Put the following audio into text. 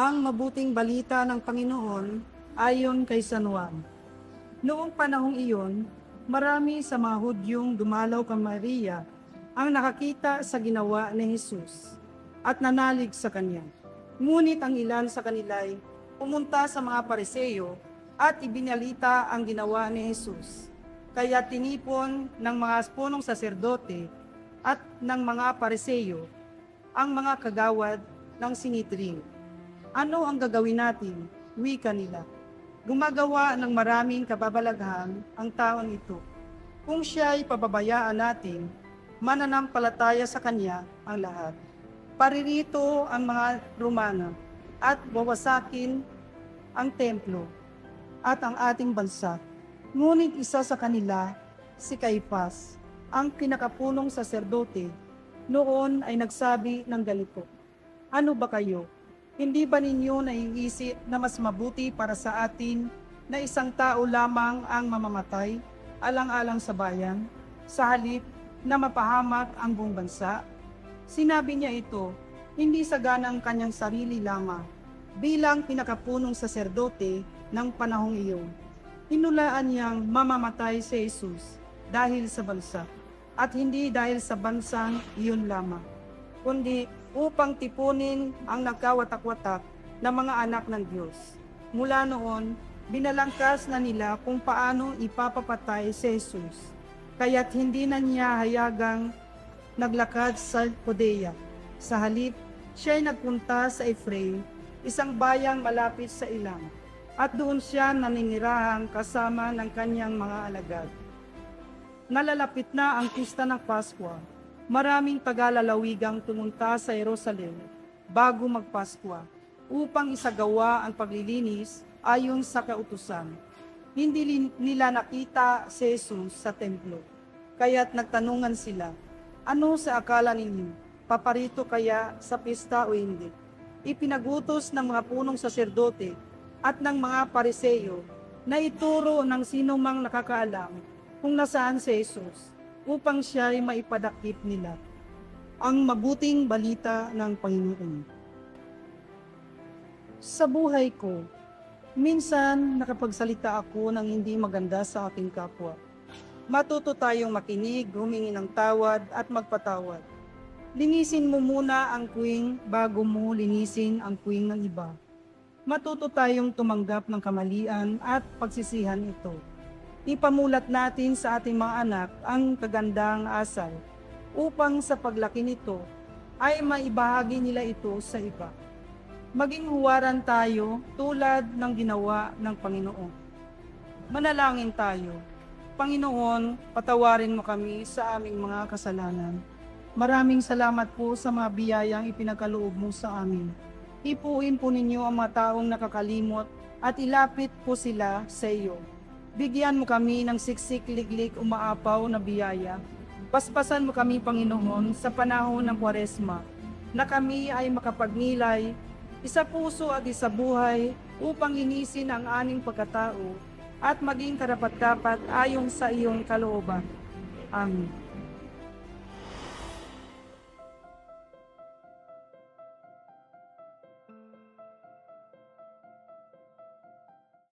Ang mabuting balita ng Panginoon ayon kay San Juan. Noong panahong iyon, marami sa mga Hudyong dumalaw kay Maria ang nakakita sa ginawa ni Jesus at nanalig sa kanya. Ngunit ang ilan sa kanila'y pumunta sa mga Pariseo at ibinalita ang ginawa ni Jesus. Kaya tinipon ng mga punong saserdote at ng mga Pariseo ang mga kagawad ng Sinedrin. Ano ang gagawin natin? Wika nila. Gumagawa ng maraming kababalaghan ang taong ito. Kung siya'y pababayaan natin, mananampalataya sa kanya ang lahat. Paririto ang mga Romano at wawasakin ang templo at ang ating bansa. Ngunit isa sa kanila, si Caifás, ang pinakapunong saserdote, noon ay nagsabi ng ganito, "Ano ba kayo? Hindi ba ninyo naiisip na mas mabuti para sa atin na isang tao lamang ang mamamatay alang-alang sa bayan, sa halip na mapahamak ang buong bansa?" Sinabi niya ito, hindi sa ganang kanyang sarili lamang, bilang pinakapunong saserdote ng panahong iyon. Hinulaan niyang mamamatay si Jesus dahil sa bansa, at hindi dahil sa bansang iyon lamang, kundi upang tipunin ang nagkawatak-watak na mga anak ng Diyos. Mula noon, binalangkas na nila kung paano ipapapatay si Jesus, kaya't hindi na niya hayagang naglakad sa Judea. Sa halip, siya'y nagpunta sa Ephraim, isang bayang malapit sa ilang, at doon siya naninirahan kasama ng kanyang mga alagad. Nalalapit na ang pista ng Paskwa. Maraming taga-lalawigang pumunta sa Jerusalem bago magpaskwa upang isagawa ang paglilinis ayon sa kautusan. Hindi nila nakita si Jesus sa templo, kaya't nagtanungan sila, "Ano sa akala ninyo? Paparito kaya sa pista o hindi?" Ipinagutos ng mga punong saserdote at ng mga Pariseo na ituro ng sino mang nakakaalam kung nasaan si Jesus, upang siya ay maipadakip nila. Ang mabuting balita ng Panginoon. Sa buhay ko, minsan nakapagsalita ako ng hindi maganda sa aking kapwa. Matuto tayong makinig, humingi ng tawad at magpatawad. Linisin mo muna ang puwing bago mo linisin ang puwing ng iba. Matuto tayong tumanggap ng kamalian at pagsisihan ito. Ipamulat natin sa ating mga anak ang kagandang asal upang sa paglaki nito ay maibahagi nila ito sa iba. Maging huwaran tayo tulad ng ginawa ng Panginoon. Manalangin tayo. Panginoon, patawarin mo kami sa aming mga kasalanan. Maraming salamat po sa mga biyayang ipinagkaloob mo sa amin. Ipuin po ninyo ang mga taong nakakalimot at ilapit po sila sa iyo. Bigyan mo kami ng siksik-liglig umaapaw na biyaya. Paspasan mo kami, Panginoon, sa panahon ng Kwaresma, na kami ay makapagnilay, isa puso at isa buhay, upang inisin ang aming pagkatao at maging karapat-dapat ayon sa iyong kalooban. Amen.